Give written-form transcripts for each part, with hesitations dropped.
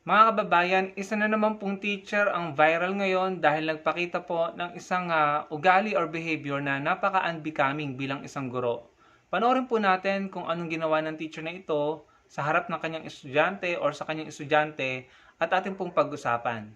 Mga kababayan, isa na naman pong teacher ang viral ngayon dahil nagpakita po ng isang ugali or behavior na napaka-unbecoming bilang isang guro. Panoorin po natin kung anong ginawa ng teacher na ito sa harap ng kanyang estudyante or sa kanyang estudyante at ating pong pag-usapan.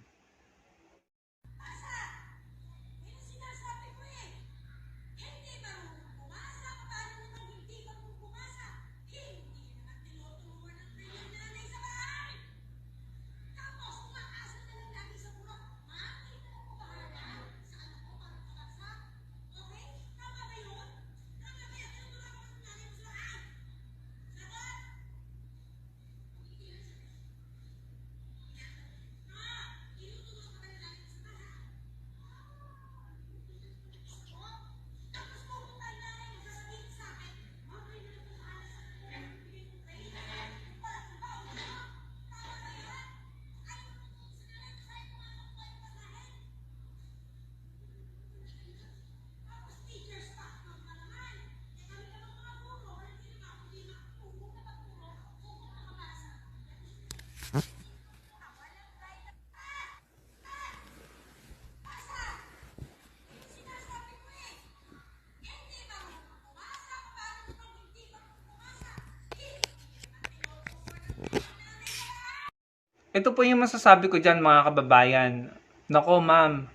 Ito po yung masasabi ko dyan mga kababayan. Nako ma'am,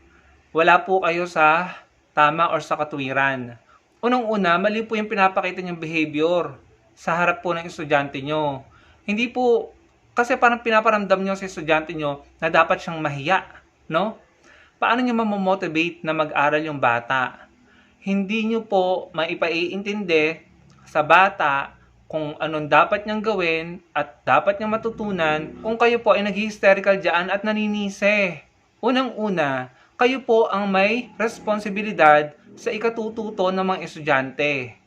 wala po kayo sa tama or sa katwiran. Unang-una, mali po yung pinapakita niyong behavior sa harap po ng estudyante nyo. Hindi po, kasi parang pinaparamdam nyo sa estudyante nyo na dapat siyang mahiya, no? Paano nyo mamomotivate na mag-aral yung bata? Hindi nyo po maipaiintindi sa bata kung anong dapat niyang gawin at dapat niyang matutunan kung kayo po ay nag-hysterical dyan at naninisi. Unang-una, kayo po ang may responsibilidad sa ikatututo ng mga estudyante.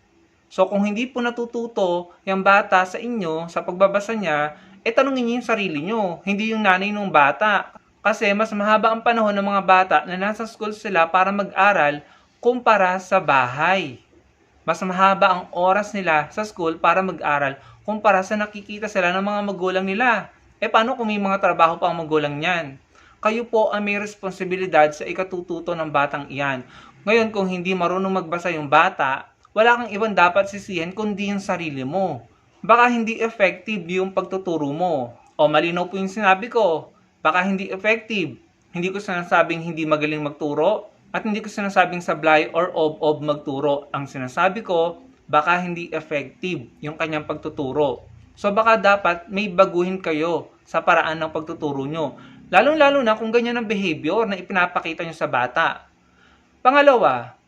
So kung hindi po natututo yung bata sa inyo, sa pagbabasa niya, tanungin niyo yung sarili niyo, hindi yung nanay ng bata. Kasi mas mahaba ang panahon ng mga bata na nasa school sila para mag-aral kumpara sa bahay. Mas mahaba ang oras nila sa school para mag-aral kumpara sa nakikita sila ng mga magulang nila. Paano kung may mga trabaho pa ang magulang niyan? Kayo po ang may responsibilidad sa ikatututo ng batang iyan. Ngayon, kung hindi marunong magbasa yung bata, wala kang ibang dapat sisihin kundi yung sarili mo. Baka hindi effective yung pagtuturo mo. O malinaw po yung sinabi ko. Baka hindi effective. Hindi ko sinasabing hindi magaling magturo. At hindi ko sinasabing sablay or ob magturo. Ang sinasabi ko, baka hindi effective yung kanyang pagtuturo. So baka dapat may baguhin kayo sa paraan ng pagtuturo nyo. Lalong-lalo na kung ganyan ang behavior na ipinapakita nyo sa bata. Pangalawa,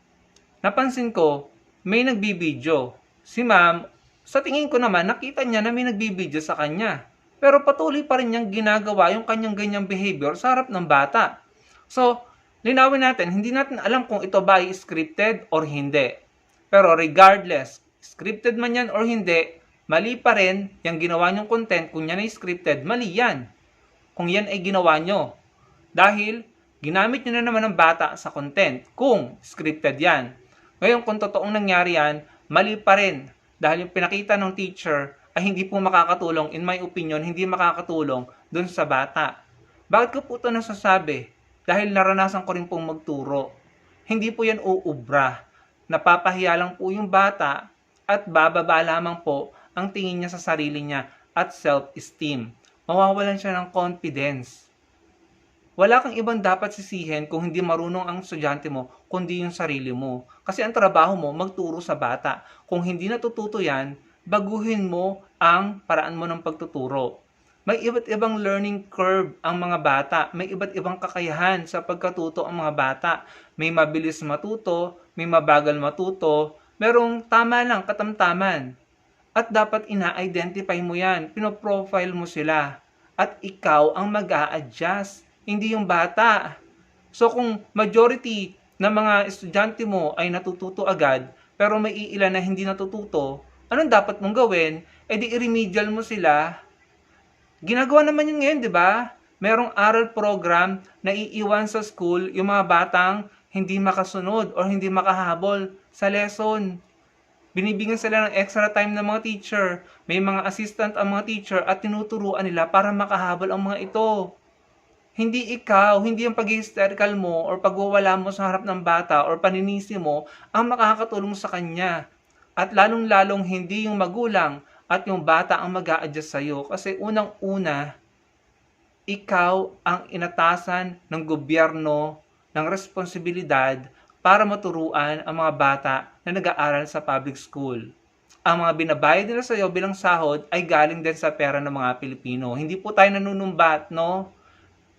napansin ko, may nagbibideo. Si ma'am, sa tingin ko naman, nakita niya na may nagbibideo sa kanya. Pero patuloy pa rin niyang ginagawa yung kanyang ganyang behavior sa harap ng bata. So, linawin natin, hindi natin alam kung ito ba ay scripted or hindi. Pero regardless, scripted man yan or hindi, mali pa rin yung ginawa nyong content. Kung yan ay scripted, mali yan. Kung yan ay ginawa nyo. Dahil, ginamit nyo na naman ng bata sa content kung scripted yan. Ngayon, kung totoong nangyari yan, mali pa rin. Dahil yung pinakita ng teacher ay hindi po makakatulong, in my opinion, hindi makakatulong dun sa bata. Bakit ko po ito nasasabi? Dahil naranasan ko rin pong magturo. Hindi po yan uubra. Napapahiya lang po yung bata at bababa lamang po ang tingin niya sa sarili niya at self-esteem. Mawawalan siya ng confidence. Wala kang ibang dapat sisihin kung hindi marunong ang estudyante mo, kundi yung sarili mo. Kasi ang trabaho mo, magturo sa bata. Kung hindi natututo yan, baguhin mo ang paraan mo ng pagtuturo. May iba't ibang learning curve ang mga bata. May iba't ibang kakayahan sa pagkatuto ang mga bata. May mabilis matuto, may mabagal matuto, merong tama lang, katamtaman. At dapat ina-identify mo yan, pinoprofile mo sila. At ikaw ang mag-a-adjust, hindi yung bata. So kung majority ng mga estudyante mo ay natututo agad, pero may iilan na hindi natututo, anong dapat mong gawin? Di i-remedial mo sila. Ginagawa naman yun ngayon, di ba? Merong aral program na iiwan sa school yung mga batang hindi makasunod or hindi makahabol sa lesson. Binibigyan sila ng extra time ng mga teacher. May mga assistant ang mga teacher at tinuturuan nila para makahabol ang mga ito. Hindi ikaw, hindi yung pag-hysterical mo or pagwawala mo sa harap ng bata or paninisi mo ang makakatulong sa kanya. At lalong-lalong hindi yung magulang at yung bata ang mag-a-adjust sa'yo. Kasi unang-una, ikaw ang inatasan ng gobyerno ng responsibilidad para maturuan ang mga bata na nag-aaral sa public school. Ang mga binabayad nila sa iyo bilang sahod ay galing din sa pera ng mga Pilipino. Hindi po tayo nanunumbat, no?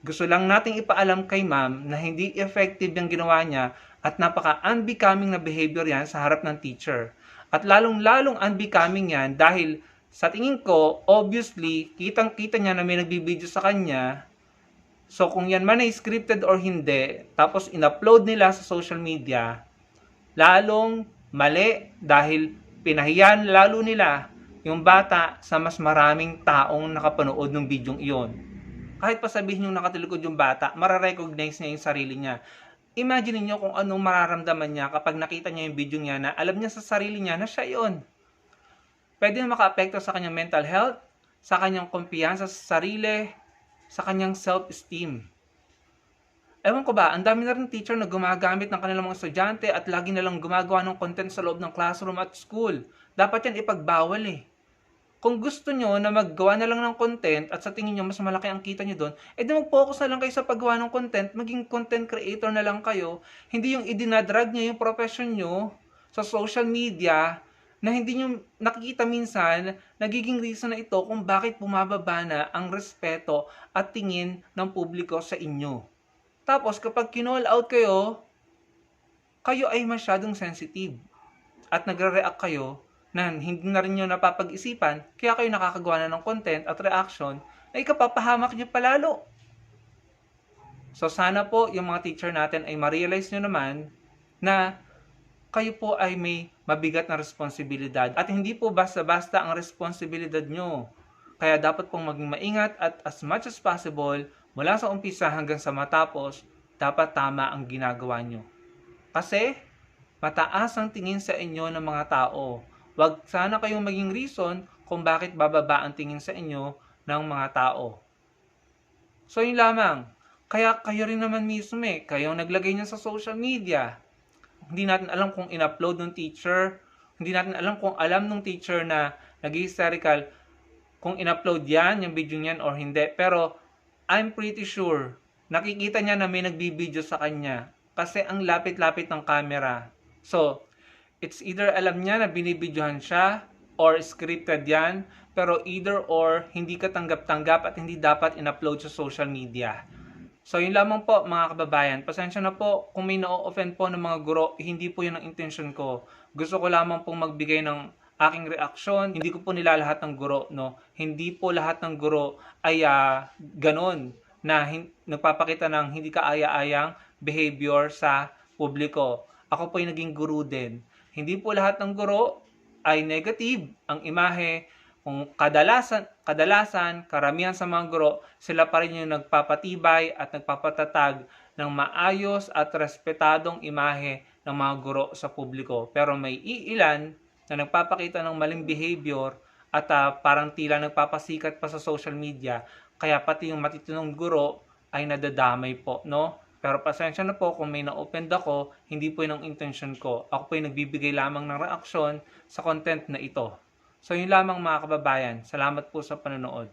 Gusto lang nating ipaalam kay ma'am na hindi effective yung ginawa niya at napaka-unbecoming na behavior yan sa harap ng teacher. At lalong-lalong unbecoming yan dahil sa tingin ko, obviously, kitang-kita niya na may nagbibideo sa kanya. So kung yan man ay scripted or hindi, tapos in-upload nila sa social media, lalong mali dahil pinahiyan lalo nila yung bata sa mas maraming taong nakapanood ng bidyong iyon. Kahit pa sabihin yung nakatalikod yung bata, mararecognize niya yung sarili niya. Imagine niyo kung anong mararamdaman niya kapag nakita niya yung video niya na alam niya sa sarili niya na siya yun. Pwede na maka-apekto sa kanyang mental health, sa kanyang kumpiyansa sa sarili, sa kanyang self-esteem. Ewan ko ba, ang dami na rin teacher na gumagamit ng kanilang mga estudyante at lagi na lang gumagawa ng content sa loob ng classroom at school. Dapat yan ipagbawal eh. Kung gusto nyo na maggawa na lang ng content at sa tingin nyo mas malaki ang kita nyo doon, edi mag-focus na lang kayo sa paggawa ng content, maging content creator na lang kayo, hindi yung idinadrag nyo yung profession nyo sa social media na hindi nyo nakikita minsan, nagiging reason na ito kung bakit bumababa na ang respeto at tingin ng publiko sa inyo. Tapos kapag kinall out kayo, kayo ay masyadong sensitive at nagre-react kayo na hindi na rin nyo napapag-isipan, kaya kayo nakakagawa na ng content at reaction na ikapapahamak nyo palalo. So sana po yung mga teacher natin ay ma-realize nyo naman na kayo po ay may mabigat na responsibilidad at hindi po basta-basta ang responsibilidad nyo. Kaya dapat pong maging maingat at as much as possible, mula sa umpisa hanggang sa matapos, dapat tama ang ginagawa nyo. Kasi mataas ang tingin sa inyo ng mga tao. Huwag sana kayong maging reason kung bakit bababa ang tingin sa inyo ng mga tao. So yun lamang. Kaya kayo rin naman mismo kayong naglagay niya sa social media. Hindi natin alam kung in-upload ng teacher. Hindi natin alam kung alam ng teacher na nag-hysterical kung in-upload yan, yung video niyan or hindi. Pero I'm pretty sure nakikita niya na may nagbibideo sa kanya. Kasi ang lapit-lapit ng camera. So, it's either alam niya na binibidyohan siya or scripted yan, pero either or hindi ka tanggap-tanggap at hindi dapat in-upload sa social media. So yun lamang po mga kababayan, pasensya na po kung may na-offend po ng mga guro, hindi po yun ang intention ko. Gusto ko lamang pong magbigay ng aking reaksyon, hindi ko po nilalahat ng guro, no? Hindi po lahat ng guro ay ganon na nagpapakita ng hindi kaaya-ayang behavior sa publiko. Ako po ay naging guro din. Hindi po lahat ng guro ay negative ang imahe. Kung kadalasan, karamihan sa mga guro, sila pa rin yung nagpapatibay at nagpapatatag ng maayos at respetadong imahe ng mga guro sa publiko. Pero may iilan na nagpapakita ng maling behavior at parang tila nagpapasikat pa sa social media. Kaya pati yung matitinong guro ay nadadamay po, no? Pero pasensya na po kung may na-offend ako, hindi po yun ang intention ko. Ako po yung nagbibigay lamang ng reaksyon sa content na ito. So yun lamang mga kababayan. Salamat po sa panonood.